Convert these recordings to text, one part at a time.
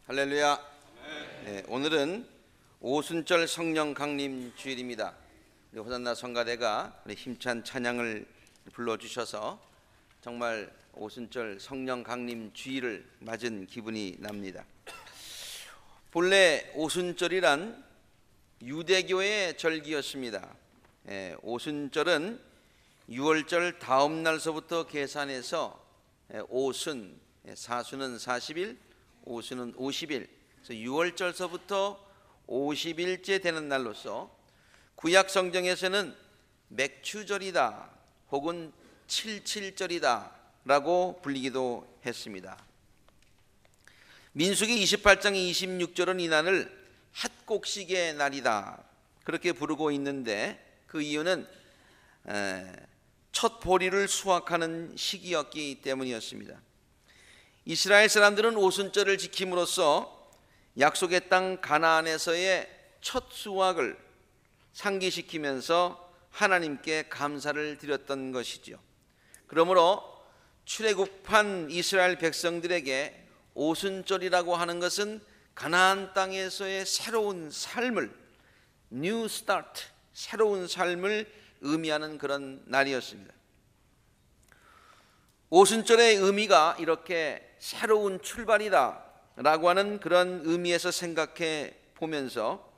할렐루야. 네, 오늘은 오순절 성령 강림 주일입니다. 우리 호산나 성가대가 우리 힘찬 찬양을 불러주셔서 정말 오순절 성령 강림 주일을 맞은 기분이 납니다. 본래 오순절이란 유대교의 절기였습니다. 오순절은 6월절 다음 날서부터 계산해서 오순, 사순은 40일, 오순은 50일, 그래서 6월절서부터 50일째 되는 날로서 구약 성경에서는 맥추절이다 혹은 칠칠절이다 라고 불리기도 했습니다. 민수기 28장 26절은 이 날을 핫곡식의 날이다 그렇게 부르고 있는데, 그 이유는 첫 보리를 수확하는 시기였기 때문이었습니다. 이스라엘 사람들은 오순절을 지킴으로써 약속의 땅 가나안에서의 첫 수확을 상기시키면서 하나님께 감사를 드렸던 것이죠. 그러므로 출애굽한 이스라엘 백성들에게 오순절이라고 하는 것은 가나안 땅에서의 새로운 삶을, New Start, 새로운 삶을 의미하는 그런 날이었습니다. 오순절의 의미가 이렇게 새로운 출발이다 라고 하는 그런 의미에서 생각해 보면서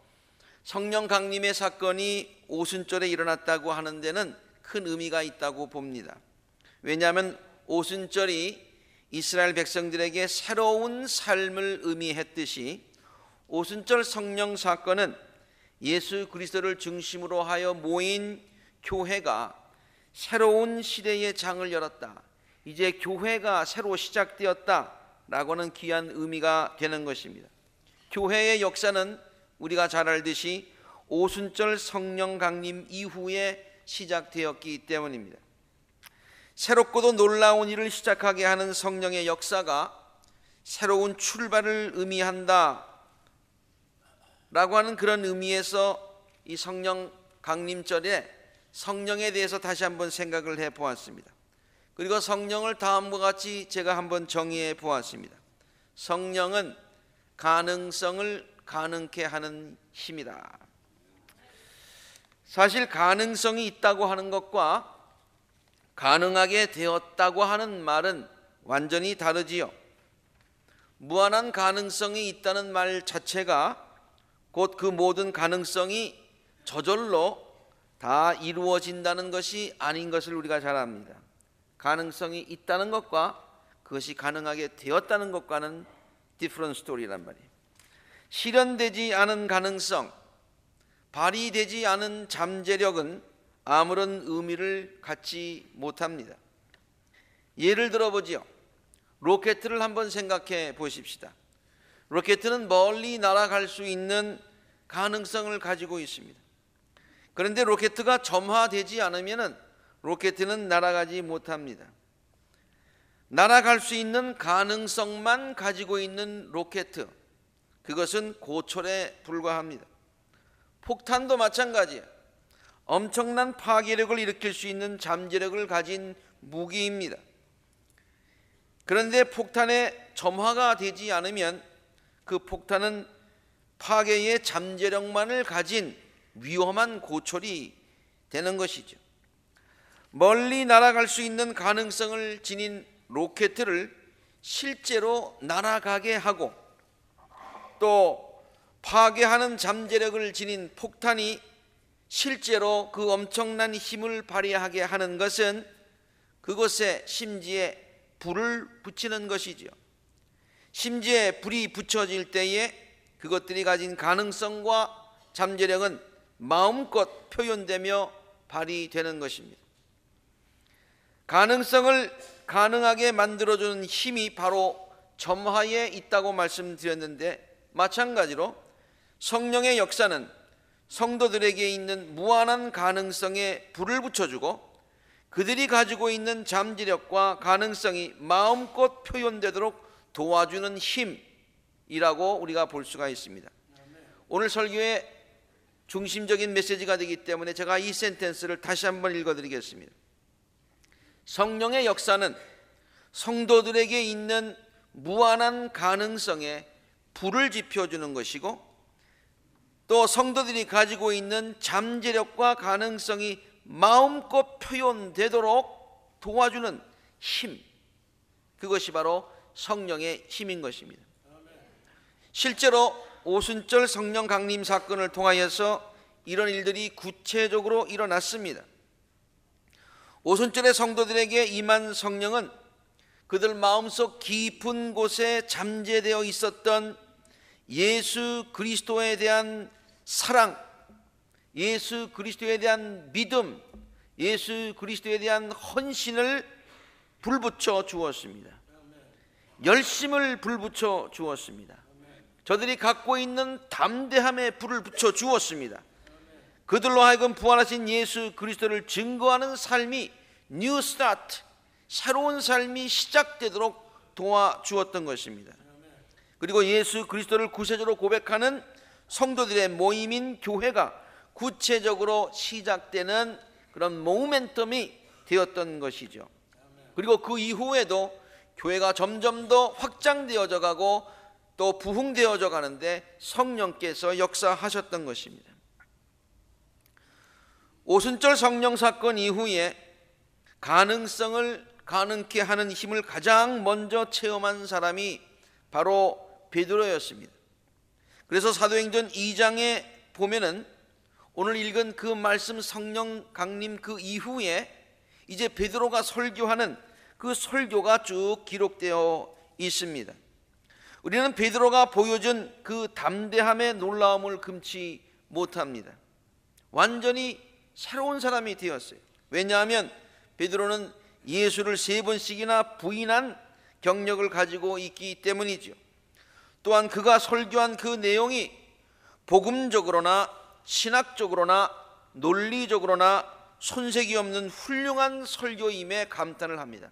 성령 강림의 사건이 오순절에 일어났다고 하는 데는 큰 의미가 있다고 봅니다. 왜냐하면 오순절이 이스라엘 백성들에게 새로운 삶을 의미했듯이 오순절 성령 사건은 예수 그리스도를 중심으로 하여 모인 교회가 새로운 시대의 장을 열었다, 이제 교회가 새로 시작되었다라고 하는 귀한 의미가 되는 것입니다. 교회의 역사는 우리가 잘 알듯이 오순절 성령 강림 이후에 시작되었기 때문입니다. 새롭고도 놀라운 일을 시작하게 하는 성령의 역사가 새로운 출발을 의미한다 라고 하는 그런 의미에서 이 성령 강림절에 성령에 대해서 다시 한번 생각을 해 보았습니다. 그리고 성령을 다음과 같이 제가 한번 정의해 보았습니다. 성령은 가능성을 가능케 하는 힘이다. 사실 가능성이 있다고 하는 것과 가능하게 되었다고 하는 말은 완전히 다르지요. 무한한 가능성이 있다는 말 자체가 곧 그 모든 가능성이 저절로 다 이루어진다는 것이 아닌 것을 우리가 잘 압니다. 가능성이 있다는 것과 그것이 가능하게 되었다는 것과는 different story란 말이에요. 실현되지 않은 가능성, 발휘되지 않은 잠재력은 아무런 의미를 갖지 못합니다. 예를 들어보지요. 로켓을 한번 생각해 보십시다. 로켓은 멀리 날아갈 수 있는 가능성을 가지고 있습니다. 그런데 로켓가 점화되지 않으면 로켓은 날아가지 못합니다. 날아갈 수 있는 가능성만 가지고 있는 로켓, 그것은 고철에 불과합니다. 폭탄도 마찬가지예요. 엄청난 파괴력을 일으킬 수 있는 잠재력을 가진 무기입니다. 그런데 폭탄에 점화가 되지 않으면 그 폭탄은 파괴의 잠재력만을 가진 위험한 고철이 되는 것이죠. 멀리 날아갈 수 있는 가능성을 지닌 로켓을 실제로 날아가게 하고, 또 파괴하는 잠재력을 지닌 폭탄이 실제로 그 엄청난 힘을 발휘하게 하는 것은 그곳에 심지에 불을 붙이는 것이죠. 심지에 불이 붙여질 때에 그것들이 가진 가능성과 잠재력은 마음껏 표현되며 발휘되는 것입니다. 가능성을 가능하게 만들어주는 힘이 바로 점화에 있다고 말씀드렸는데, 마찬가지로 성령의 역사는 성도들에게 있는 무한한 가능성에 불을 붙여주고 그들이 가지고 있는 잠재력과 가능성이 마음껏 표현되도록 도와주는 힘이라고 우리가 볼 수가 있습니다. 오늘 설교의 중심적인 메시지가 되기 때문에 제가 이 센텐스를 다시 한번 읽어드리겠습니다. 성령의 역사는 성도들에게 있는 무한한 가능성에 불을 지펴주는 것이고, 또 성도들이 가지고 있는 잠재력과 가능성이 마음껏 표현되도록 도와주는 힘, 그것이 바로 성령의 힘인 것입니다. 실제로 오순절 성령 강림 사건을 통하여서 이런 일들이 구체적으로 일어났습니다. 오순절의 성도들에게 임한 성령은 그들 마음속 깊은 곳에 잠재되어 있었던 예수 그리스도에 대한 사랑, 예수 그리스도에 대한 믿음, 예수 그리스도에 대한 헌신을 불붙여 주었습니다. 열심을 불붙여 주었습니다. 저들이 갖고 있는 담대함에 불을 붙여 주었습니다. 그들로 하여금 부활하신 예수 그리스도를 증거하는 삶이 뉴 스타트, 새로운 삶이 시작되도록 도와주었던 것입니다. 그리고 예수 그리스도를 구체적으로 고백하는 성도들의 모임인 교회가 구체적으로 시작되는 그런 모멘텀이 되었던 것이죠. 그리고 그 이후에도 교회가 점점 더 확장되어져 가고 또 부흥되어져 가는데 성령께서 역사하셨던 것입니다. 오순절 성령 사건 이후에 가능성을 가능케 하는 힘을 가장 먼저 체험한 사람이 바로 베드로였습니다. 그래서 사도행전 2장에 보면은 오늘 읽은 그 말씀 성령 강림 그 이후에 이제 베드로가 설교하는 그 설교가 쭉 기록되어 있습니다. 우리는 베드로가 보여준 그 담대함의 놀라움을 금치 못합니다. 완전히 새로운 사람이 되었어요. 왜냐하면 베드로는 예수를 3번씩이나 부인한 경력을 가지고 있기 때문이죠. 또한 그가 설교한 그 내용이 복음적으로나 신학적으로나 논리적으로나 손색이 없는 훌륭한 설교임에 감탄을 합니다.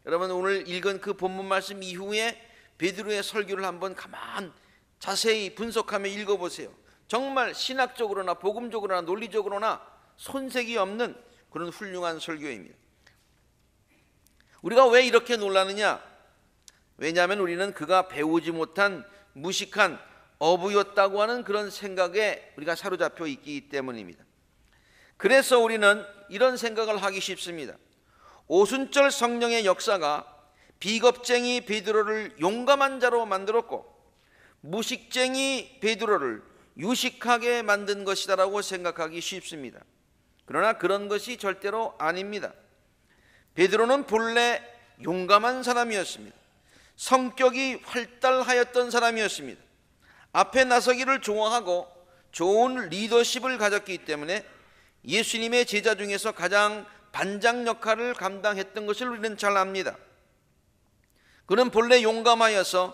여러분, 오늘 읽은 그 본문 말씀 이후에 베드로의 설교를 한번 자세히 분석하며 읽어보세요. 정말 신학적으로나 복음적으로나 논리적으로나 손색이 없는 그런 훌륭한 설교입니다. 우리가 왜 이렇게 놀라느냐? 왜냐하면 우리는 그가 배우지 못한 무식한 어부였다고 하는 그런 생각에 우리가 사로잡혀 있기 때문입니다. 그래서 우리는 이런 생각을 하기 쉽습니다. 오순절 성령의 역사가 비겁쟁이 베드로를 용감한 자로 만들었고 무식쟁이 베드로를 유식하게 만든 것이다라고 생각하기 쉽습니다. 그러나 그런 것이 절대로 아닙니다. 베드로는 본래 용감한 사람이었습니다. 성격이 활달하였던 사람이었습니다. 앞에 나서기를 좋아하고 좋은 리더십을 가졌기 때문에 예수님의 제자 중에서 가장 반장 역할을 감당했던 것을 우리는 잘 압니다. 그는 본래 용감하며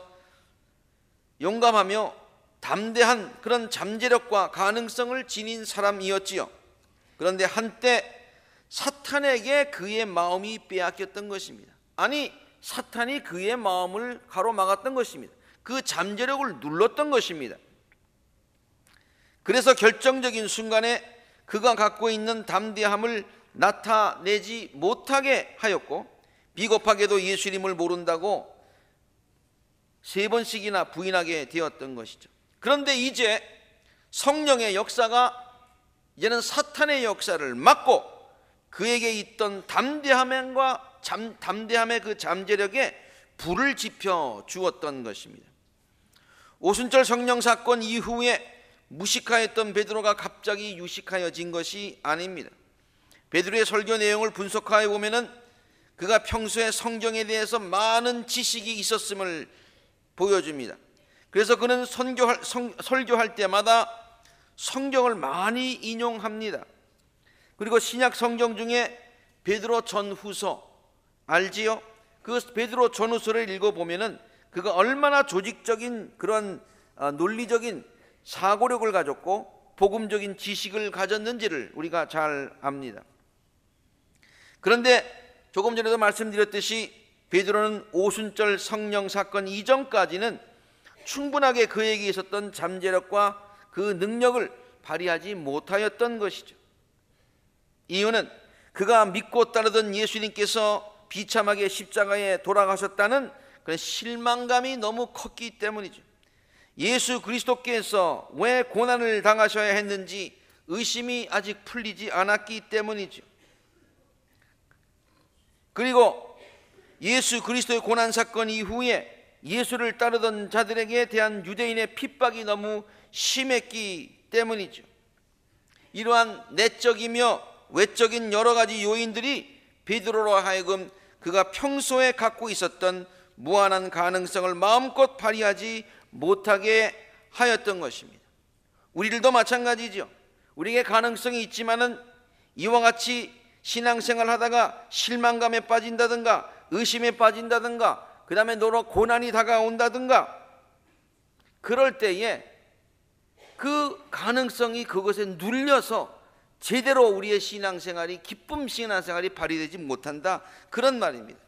담대한 그런 잠재력과 가능성을 지닌 사람이었지요. 그런데 한때 사탄에게 그의 마음이 빼앗겼던 것입니다. 아니, 사탄이 그의 마음을 가로막았던 것입니다. 그 잠재력을 눌렀던 것입니다. 그래서 결정적인 순간에 그가 갖고 있는 담대함을 나타내지 못하게 하였고 비겁하게도 예수님을 모른다고 3번씩이나 부인하게 되었던 것이죠. 그런데 이제 성령의 역사가 이제는 사탄의 역사를 막고 그에게 있던 담대함의 그 잠재력에 불을 지펴 주었던 것입니다. 오순절 성령 사건 이후에 무식하였던 베드로가 갑자기 유식하여진 것이 아닙니다. 베드로의 설교 내용을 분석하여 보면은 그가 평소에 성경에 대해서 많은 지식이 있었음을 보여줍니다. 그래서 그는 설교할 때마다 성경을 많이 인용합니다. 그리고 신약 성경 중에 베드로 전후서 알지요? 그 베드로 전후서를 읽어보면은 그가 얼마나 조직적인 그런 논리적인 사고력을 가졌고 복음적인 지식을 가졌는지를 우리가 잘 압니다. 그런데 조금 전에도 말씀드렸듯이 베드로는 오순절 성령 사건 이전까지는 충분하게 그에게 있었던 잠재력과 그 능력을 발휘하지 못하였던 것이죠. 이유는 그가 믿고 따르던 예수님께서 비참하게 십자가에 돌아가셨다는 그런 실망감이 너무 컸기 때문이죠. 예수 그리스도께서 왜 고난을 당하셔야 했는지 의심이 아직 풀리지 않았기 때문이죠. 그리고 예수 그리스도의 고난 사건 이후에 예수를 따르던 자들에게 대한 유대인의 핍박이 너무 심했기 때문이죠. 이러한 내적이며 외적인 여러 가지 요인들이 베드로로 하여금 그가 평소에 갖고 있었던 무한한 가능성을 마음껏 발휘하지 못하게 하였던 것입니다. 우리들도 마찬가지죠. 우리에게 가능성이 있지만은 이와 같이 신앙생활 하다가 실망감에 빠진다든가 의심에 빠진다든가 그 다음에 너로 고난이 다가온다든가 그럴 때에 그 가능성이 그것에 눌려서 제대로 우리의 신앙생활이 기쁨 신앙생활이 발휘되지 못한다, 그런 말입니다.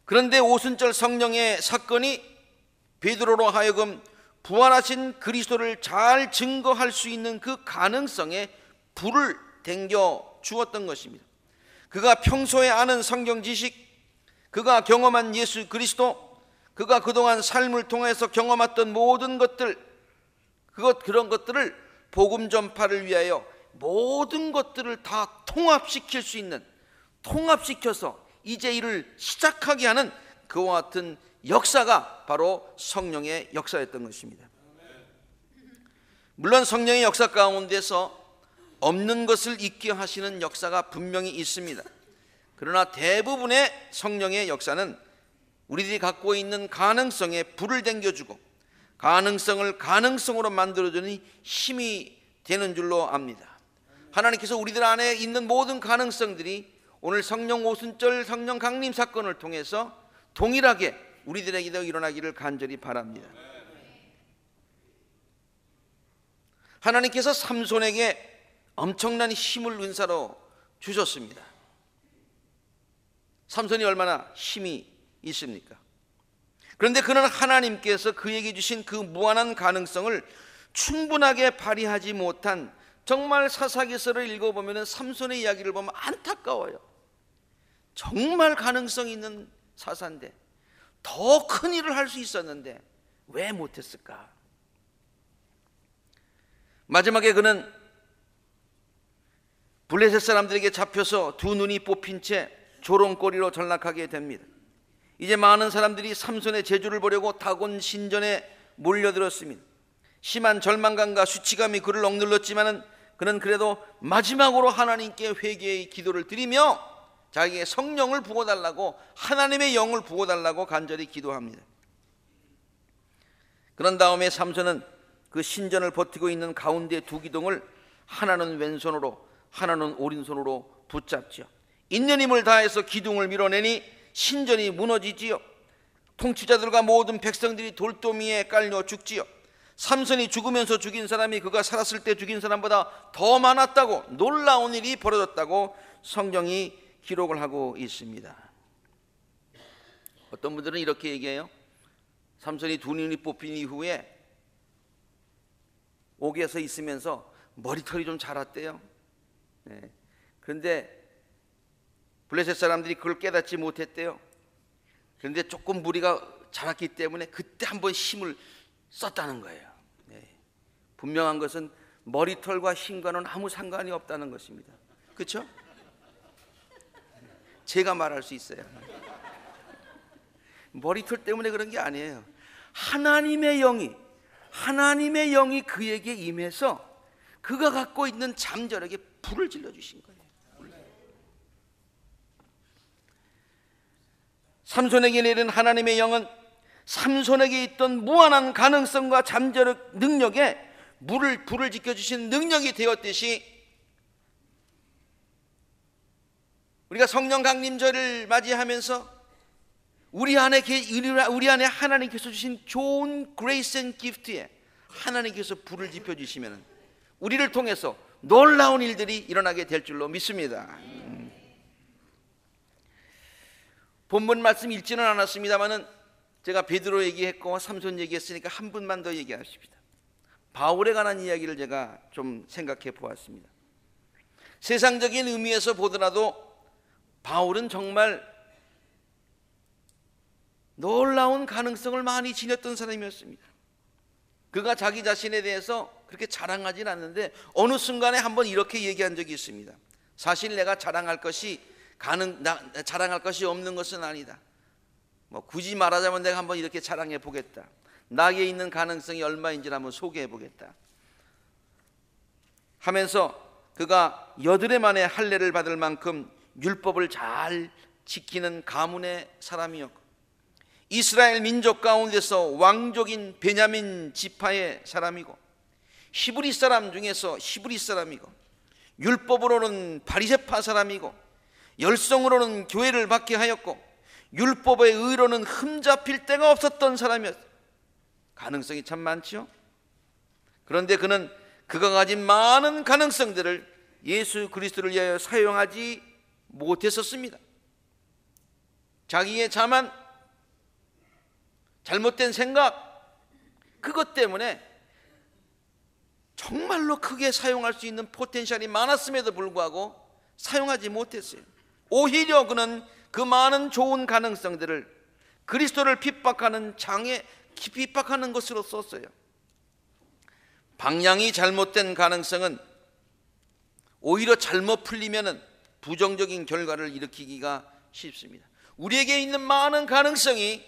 그런데 오순절 성령의 사건이 베드로로 하여금 부활하신 그리스도를 잘 증거할 수 있는 그 가능성에 불을 댕겨 주었던 것입니다. 그가 평소에 아는 성경 지식, 그가 경험한 예수 그리스도, 그가 그동안 삶을 통해서 경험했던 모든 것들, 그런 것들을 복음 전파를 위하여 모든 것들을 다 통합시킬 수 있는, 통합시켜서 이제 일을 시작하게 하는 그와 같은 역사가 바로 성령의 역사였던 것입니다. 물론 성령의 역사 가운데서 없는 것을 있게 하시는 역사가 분명히 있습니다. 그러나 대부분의 성령의 역사는 우리들이 갖고 있는 가능성에 불을 댕겨주고 가능성을 가능성으로 만들어주는 힘이 되는 줄로 압니다. 하나님께서 우리들 안에 있는 모든 가능성들이 오늘 성령 오순절 성령 강림 사건을 통해서 동일하게 우리들에게도 일어나기를 간절히 바랍니다. 하나님께서 삼손에게 엄청난 힘을 은사로 주셨습니다. 삼손이 얼마나 힘이 있습니까? 그런데 그는 하나님께서 그에게 주신 그 무한한 가능성을 충분하게 발휘하지 못한, 정말 사사기서를 읽어보면 삼손의 이야기를 보면 안타까워요. 정말 가능성 있는 사사인데, 더 큰 일을 할 수 있었는데 왜 못했을까? 마지막에 그는 블레셋 사람들에게 잡혀서 두 눈이 뽑힌 채 조롱거리로 전락하게 됩니다. 이제 많은 사람들이 삼손의 재주를 보려고 다곤 신전에 몰려들었습니다. 심한 절망감과 수치감이 그를 억눌렀지만은 그는 그래도 마지막으로 하나님께 회개의 기도를 드리며 자기의 성령을 부어달라고, 하나님의 영을 부어달라고 간절히 기도합니다. 그런 다음에 삼손은 그 신전을 버티고 있는 가운데 두 기둥을 하나는 왼손으로 하나는 오른손으로 붙잡지요. 있는 힘을 다해서 기둥을 밀어내니 신전이 무너지지요. 통치자들과 모든 백성들이 돌도미에 깔려 죽지요. 삼손이 죽으면서 죽인 사람이 그가 살았을 때 죽인 사람보다 더 많았다고, 놀라운 일이 벌어졌다고 성경이 기록을 하고 있습니다. 어떤 분들은 이렇게 얘기해요. 삼손이 두 눈이 뽑힌 이후에 옥에서 있으면서 머리털이 좀 자랐대요. 그런데 블레셋 사람들이 그걸 깨닫지 못했대요. 그런데 조금 무리가 자랐기 때문에 그때 한번 힘을 썼다는 거예요. 분명한 것은 머리털과 힘과는 아무 상관이 없다는 것입니다. 그렇죠? 제가 말할 수 있어요. 머리털 때문에 그런 게 아니에요. 하나님의 영이 그에게 임해서 그가 갖고 있는 잠재력에 불을 질러주신 거예요. 삼손에게 내린 하나님의 영은 삼손에게 있던 무한한 가능성과 잠재력 능력에 불을 지켜주신 능력이 되었듯이, 우리가 성령 강림절을 맞이하면서 우리 안에 하나님께서 주신 좋은 그레이스 앤 기프트에 하나님께서 불을 지펴주시면 우리를 통해서 놀라운 일들이 일어나게 될 줄로 믿습니다. 본문 말씀 읽지는 않았습니다만은 제가 베드로 얘기했고 삼손 얘기했으니까 한 분만 더 얘기하십시다. 바울에 관한 이야기를 제가 좀 생각해 보았습니다. 세상적인 의미에서 보더라도 바울은 정말 놀라운 가능성을 많이 지녔던 사람이었습니다. 그가 자기 자신에 대해서 그렇게 자랑하진 않는데 어느 순간에 한번 이렇게 얘기한 적이 있습니다. 사실 내가 자랑할 것이 없는 것은 아니다. 굳이 말하자면 내가 한번 이렇게 자랑해 보겠다. 나에게 있는 가능성이 얼마인지 한번 소개해 보겠다 하면서 그가 여드레 만에 할례를 받을 만큼 율법을 잘 지키는 가문의 사람이었고, 이스라엘 민족 가운데서 왕족인 베냐민 지파의 사람이고, 히브리 사람 중에서 히브리 사람이고, 율법으로는 바리새파 사람이고, 열성으로는 교회를 받게 하였고, 율법의 의로는 흠잡힐 데가 없었던 사람이었어요. 가능성이 참 많죠. 그런데 그는 그가 가진 많은 가능성들을 예수 그리스도를 위하여 사용하지 못했었습니다. 자기의 자만, 잘못된 생각, 그것 때문에 정말로 크게 사용할 수 있는 포텐셜이 많았음에도 불구하고 사용하지 못했어요. 오히려 그는 그 많은 좋은 가능성들을 그리스도를 핍박하는 핍박하는 것으로 썼어요. 방향이 잘못된 가능성은 오히려 잘못 풀리면은 부정적인 결과를 일으키기가 쉽습니다. 우리에게 있는 많은 가능성이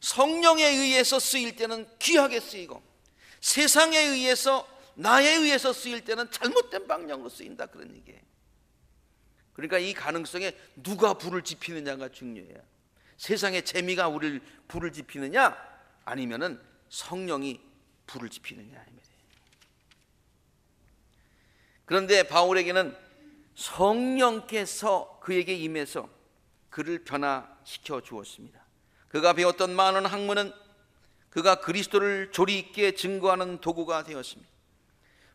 성령에 의해서 쓰일 때는 귀하게 쓰이고, 세상에 의해서, 나에 의해서 쓰일 때는 잘못된 방향으로 쓰인다, 그런 얘기예요. 그러니까 이 가능성에 누가 불을 지피느냐가 중요해요. 세상의 재미가 우리를 불을 지피느냐, 아니면은 성령이 불을 지피느냐. 그런데 바울에게는 성령께서 그에게 임해서 그를 변화시켜 주었습니다. 그가 배웠던 많은 학문은 그가 그리스도를 조리 있게 증거하는 도구가 되었습니다.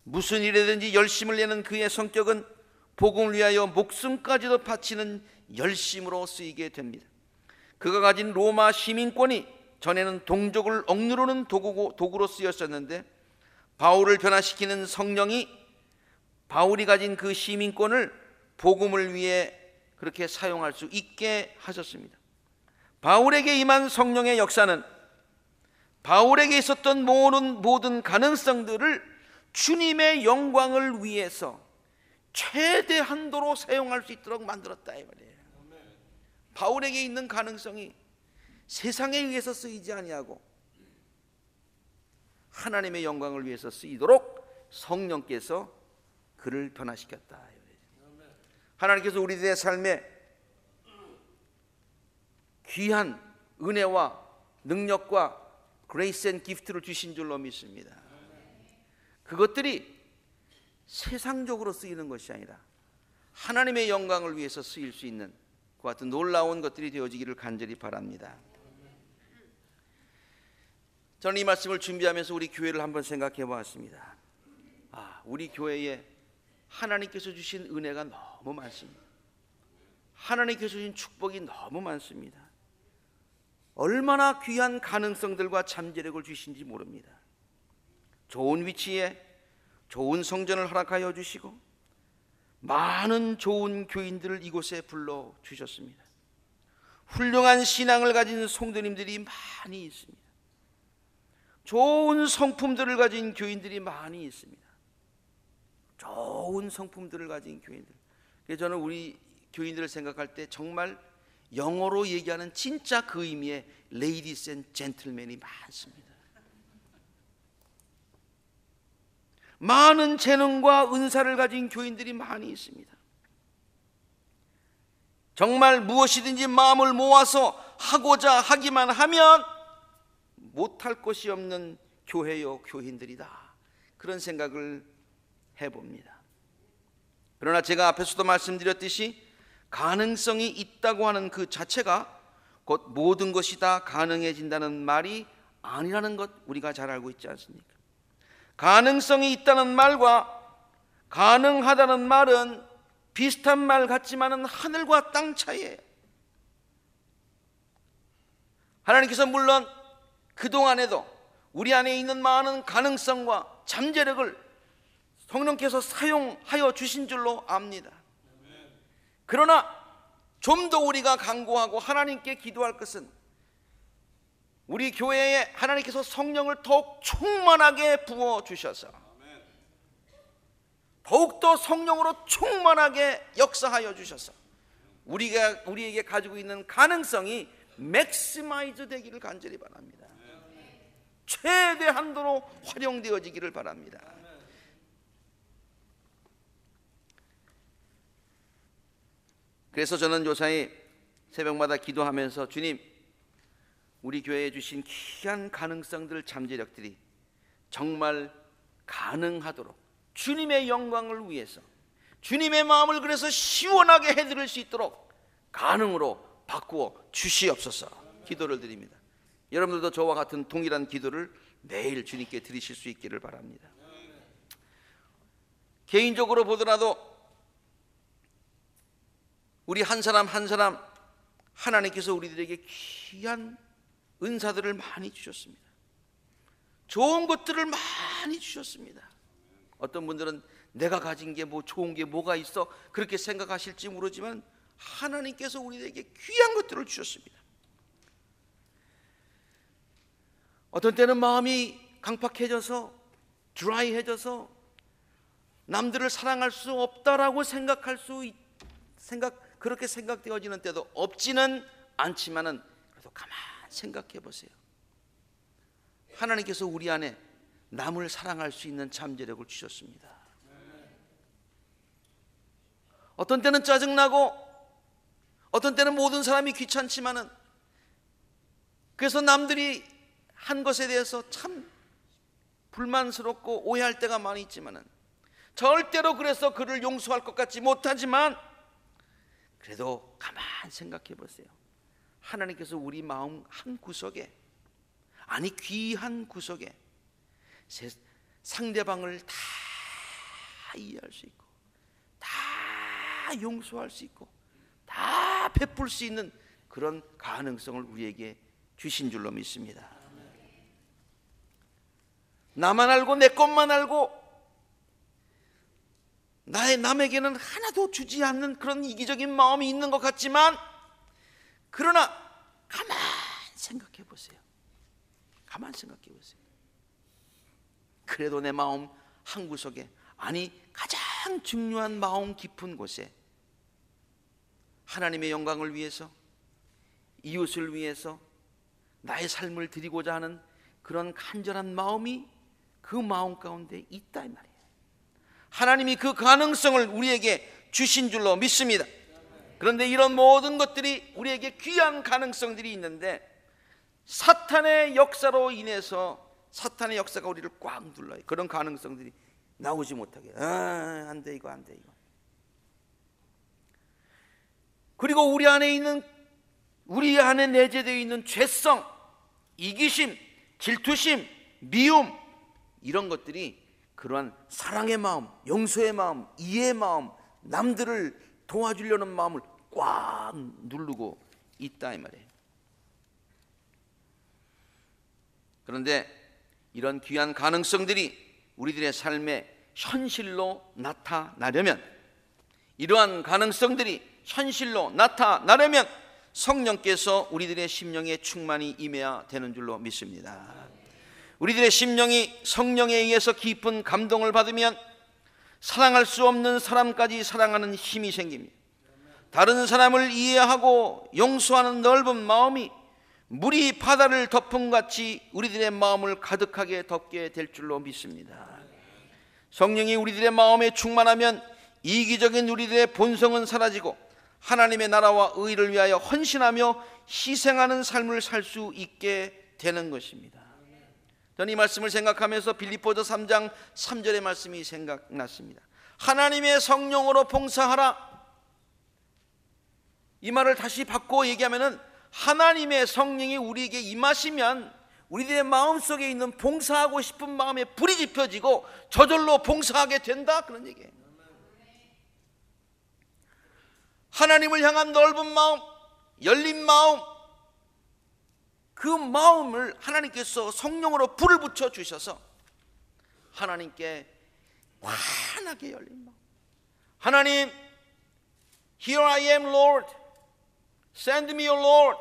무슨 일에든지 열심을 내는 그의 성격은 복음을 위하여 목숨까지도 바치는 열심으로 쓰이게 됩니다. 그가 가진 로마 시민권이 전에는 동족을 억누르는 도구로 쓰였었는데, 바울을 변화시키는 성령이 바울이 가진 그 시민권을 복음을 위해 그렇게 사용할 수 있게 하셨습니다. 바울에게 임한 성령의 역사는 바울에게 있었던 모든 가능성들을 주님의 영광을 위해서 최대 한도로 사용할 수 있도록 만들었다 이 말이에요. 바울에게 있는 가능성이 세상에 의해서 쓰이지 아니하고 하나님의 영광을 위해서 쓰이도록 성령께서 그를 변화시켰다. 하나님께서 우리들의 삶에 귀한 은혜와 능력과 그레이스 앤 기프트를 주신 줄로 믿습니다. 그것들이 세상적으로 쓰이는 것이 아니라 하나님의 영광을 위해서 쓰일 수 있는 그 같은 놀라운 것들이 되어지기를 간절히 바랍니다. 저는 이 말씀을 준비하면서 우리 교회를 한번 생각해 보았습니다. 우리 교회에 하나님께서 주신 은혜가 너무 많습니다. 하나님께서 주신 축복이 너무 많습니다. 얼마나 귀한 가능성들과 잠재력을 주신지 모릅니다. 좋은 위치에 좋은 성전을 허락하여 주시고 많은 좋은 교인들을 이곳에 불러주셨습니다. 훌륭한 신앙을 가진 성도님들이 많이 있습니다. 좋은 성품들을 가진 교인들이 많이 있습니다. 좋은 성품들을 가진 교인들. 그래서 저는 우리 교인들을 생각할 때 정말 영어로 얘기하는 진짜 그 의미의 레이디스 앤 젠틀맨이 많습니다. 많은 재능과 은사를 가진 교인들이 많이 있습니다. 정말 무엇이든지 마음을 모아서 하고자 하기만 하면 못할 것이 없는 교회요 교인들이다, 그런 생각을 해봅니다. 그러나 제가 앞에서도 말씀드렸듯이 가능성이 있다고 하는 그 자체가 곧 모든 것이 다 가능해진다는 말이 아니라는 것 우리가 잘 알고 있지 않습니까? 가능성이 있다는 말과 가능하다는 말은 비슷한 말 같지만은 하늘과 땅 차이예요. 하나님께서 물론 그동안에도 우리 안에 있는 많은 가능성과 잠재력을 성령께서 사용하여 주신 줄로 압니다. 그러나 좀 더 우리가 간구하고 하나님께 기도할 것은 우리 교회에 하나님께서 성령을 더욱 충만하게 부어주셔서 더욱더 성령으로 충만하게 역사하여 주셔서 우리에게 가지고 있는 가능성이 맥시마이즈 되기를 간절히 바랍니다. 최대 한도로 활용되어지기를 바랍니다. 그래서 저는 요사이 새벽마다 기도하면서 주님, 우리 교회에 주신 귀한 가능성들, 잠재력들이 정말 가능하도록 주님의 영광을 위해서 주님의 마음을 그래서 시원하게 해드릴 수 있도록 가능으로 바꾸어 주시옵소서 기도를 드립니다. 여러분들도 저와 같은 동일한 기도를 매일 주님께 드리실 수 있기를 바랍니다. 개인적으로 보더라도 우리 한 사람 한 사람 하나님께서 우리들에게 귀한 은사들을 많이 주셨습니다. 좋은 것들을 많이 주셨습니다. 어떤 분들은 내가 가진 게 뭐 좋은 게 뭐가 있어 그렇게 생각하실지 모르지만 하나님께서 우리에게 귀한 것들을 주셨습니다. 어떤 때는 마음이 강팍해져서 드라이해져서 남들을 사랑할 수 없다라고 그렇게 생각되어지는 때도 없지는 않지만은 그래도 가만 생각해 보세요. 하나님께서 우리 안에 남을 사랑할 수 있는 잠재력을 주셨습니다. 어떤 때는 짜증나고 어떤 때는 모든 사람이 귀찮지만은 그래서 남들이 한 것에 대해서 참 불만스럽고 오해할 때가 많이 있지만은 절대로 그래서 그를 용서할 것 같지 못하지만 그래도 가만 생각해 보세요. 하나님께서 우리 마음 한 구석에, 아니 귀한 구석에 상대방을 다 이해할 수 있고 다 용서할 수 있고 다 베풀 수 있는 그런 가능성을 우리에게 주신 줄로 믿습니다. 나만 알고 내 것만 알고 남에게는 하나도 주지 않는 그런 이기적인 마음이 있는 것 같지만 그러나 가만 생각해 보세요. 가만 생각해 보세요. 그래도 내 마음 한구석에, 아니 가장 중요한 마음 깊은 곳에 하나님의 영광을 위해서, 이웃을 위해서 나의 삶을 드리고자 하는 그런 간절한 마음이 그 마음 가운데 있다 이 말이에요. 하나님이 그 가능성을 우리에게 주신 줄로 믿습니다. 그런데 이런 모든 것들이 우리에게 귀한 가능성들이 있는데 사탄의 역사로 인해서 사탄의 역사가 우리를 꽉 눌러요. 그런 가능성들이 나오지 못하게. 안 돼, 이거 안 돼, 이거. 그리고 우리 안에 내재되어 있는 죄성, 이기심, 질투심, 미움, 이런 것들이 그러한 사랑의 마음, 용서의 마음, 이해의 마음, 남들을 도와주려는 마음을 꽉 누르고 있다 이 말이에요. 그런데 이런 귀한 가능성들이 우리들의 삶에 현실로 나타나려면, 이러한 가능성들이 현실로 나타나려면 성령께서 우리들의 심령에 충만히 임해야 되는 줄로 믿습니다. 우리들의 심령이 성령에 의해서 깊은 감동을 받으면 사랑할 수 없는 사람까지 사랑하는 힘이 생깁니다. 다른 사람을 이해하고 용서하는 넓은 마음이 물이 바다를 덮음같이 우리들의 마음을 가득하게 덮게 될 줄로 믿습니다. 성령이 우리들의 마음에 충만하면 이기적인 우리들의 본성은 사라지고 하나님의 나라와 의를 위하여 헌신하며 희생하는 삶을 살 수 있게 되는 것입니다. 저는 이 말씀을 생각하면서 빌립보서 3장 3절의 말씀이 생각났습니다. 하나님의 성령으로 봉사하라. 이 말을 다시 바꿔 얘기하면은 하나님의 성령이 우리에게 임하시면 우리들의 마음속에 있는 봉사하고 싶은 마음에 불이 지펴지고 저절로 봉사하게 된다, 그런 얘기예요. 하나님을 향한 넓은 마음, 열린 마음, 그 마음을 하나님께서 성령으로 불을 붙여 주셔서 하나님께 환하게 열린 마음. 하나님, Here I am, Lord. Send me, O Lord.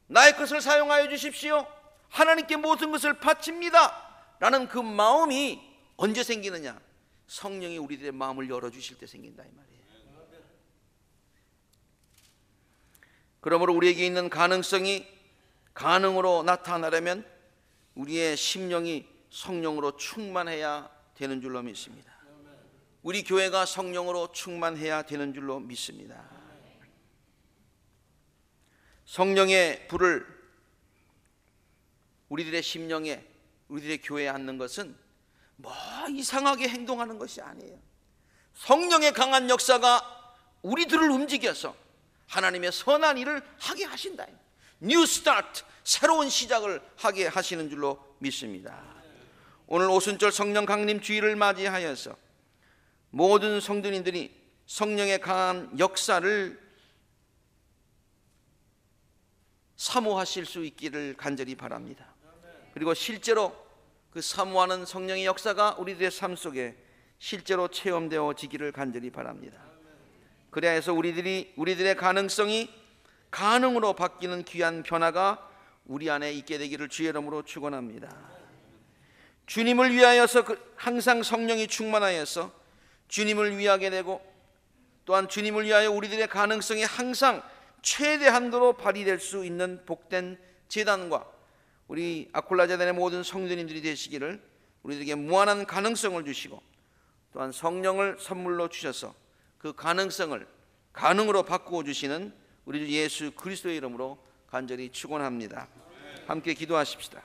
나의 것을 사용하여 주십시오. 하나님께 모든 것을 바칩니다 라는 그 마음이 언제 생기느냐? 성령이 우리들의 마음을 열어주실 때 생긴다 이 말이에요. 그러므로 우리에게 있는 가능성이 가능으로 나타나려면 우리의 심령이 성령으로 충만해야 되는 줄로 믿습니다. 우리 교회가 성령으로 충만해야 되는 줄로 믿습니다. 성령의 불을 우리들의 심령에, 우리들의 교회에 앉는 것은 뭐 이상하게 행동하는 것이 아니에요. 성령의 강한 역사가 우리들을 움직여서 하나님의 선한 일을 하게 하신다. 뉴 스타트, 새로운 시작을 하게 하시는 줄로 믿습니다. 오늘 오순절 성령 강림 주일을 맞이하여서 모든 성도님들이 성령의 강한 역사를 사모하실 수 있기를 간절히 바랍니다. 그리고 실제로 그 사모하는 성령의 역사가 우리들의 삶 속에 실제로 체험되어지기를 간절히 바랍니다. 그래야 해서 우리들의 가능성이 가능으로 바뀌는 귀한 변화가 우리 안에 있게 되기를 주의 이름으로 축원합니다. 주님을 위하여서 항상 성령이 충만하여서 주님을 위하게 되고, 또한 주님을 위하여 우리들의 가능성이 항상 최대한도로 발휘될 수 있는 복된 제단과 우리 아콜라 재단의 모든 성도님들이 되시기를, 우리들에게 무한한 가능성을 주시고 또한 성령을 선물로 주셔서 그 가능성을 가능으로 바꾸어 주시는 우리 주 예수 그리스도의 이름으로 간절히 축원합니다. 함께 기도하십시다.